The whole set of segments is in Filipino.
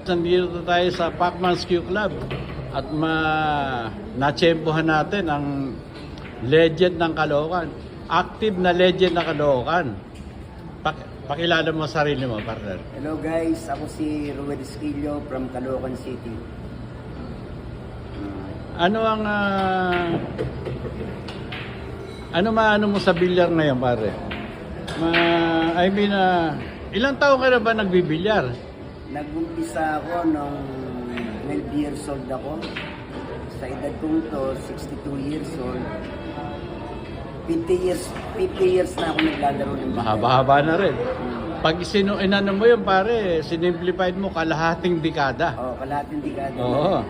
nandito tayo sa Pacman's Q Club at natsempohan natin ang legend ng Caloocan. Active na legend ng Caloocan. Pakilala mo sarili mo, partner. Hello guys, ako si Ruel Esquillo from Caloocan City. Ano ang ano mo sa bilyar ngayon, pare? Ilang taon ka na ba nagbibilyar? Nag-umpisa ako nung 12 years old ako. Sa edad kong to, 62 years old. 50 years na ako naglalaro ng bilyar. Mahaba-haba na rin. Pag inano mo yun, pare, sinimplified mo kalahating dekada. Oo, kalahating dekada. Oo.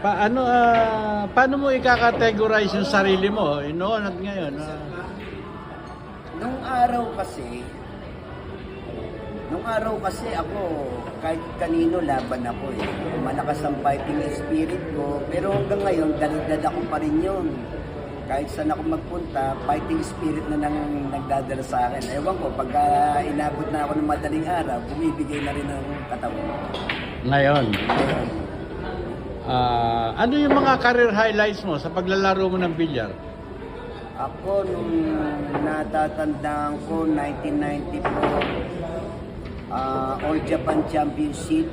Paano mo i-categorize yung sarili mo? Noon at ngayon? Nung araw kasi ako, kahit kanino laban ako eh. Malakas ang fighting spirit ko, pero hanggang ngayon, dalidad ako pa rin yun. Kahit saan ako magpunta, fighting spirit na nang nagdadala sa akin. Ewan ko, pag inabot na ako ng madaling araw, bumibigay na rin ang katawan. Ngayon? Ano yung mga career highlights mo sa paglalaro mo ng bilyar? Ako, nung natatandaan ko, 1994, All Japan Championship.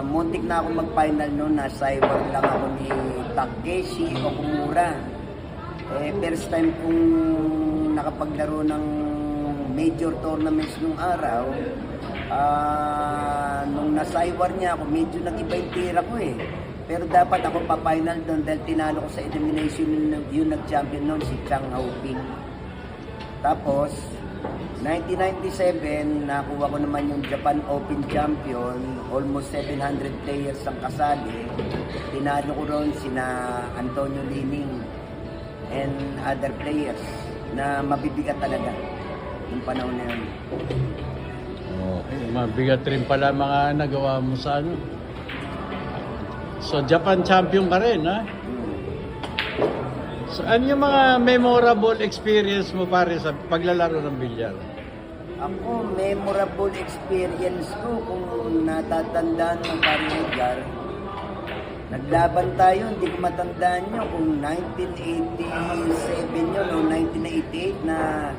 Muntik na ako mag-final noon, nasa iwan lang ako ni Takeshi Okumura. First time kong nakapaglaro ng major tournaments nung araw. Nung nasa iwan niya ako, medyo nag-iba yung tira ko eh. Pero dapat ako pa-final doon dahil tinalo ko sa elimination yung nag-champion noon, si Chang Haoping. Tapos, 1997, nakuha ko naman yung Japan Open Champion. Almost 700 players ang kasali. Tinalo ko ron sina Antonio Lining and other players na mabibigat talaga yung panahon na yun. Okay, mabigat rin pala mga nagawa mo sa ano. So, Japan champion ka rin, ha? So, ano yung mga memorable experience mo pare sa paglalaro ng bilyar? Ako, memorable experience ko kung natatandaan mo pare Edgar. Naglaban tayo, hindi ko matandaan nyo kung 1987 yun o 1988 na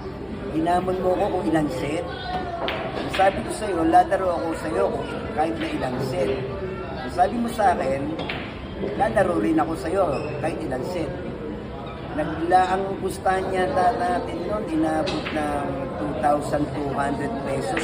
hinamon mo ko kung ilang set. Sabi ko sa'yo, lalaro ako sa'yo kung kahit na ilang set. Sabi mo sa akin, lalaro rin ako sa'yo kahit ilang set. Ang gustahan niya natin noon, inabot ng 2,200 pesos.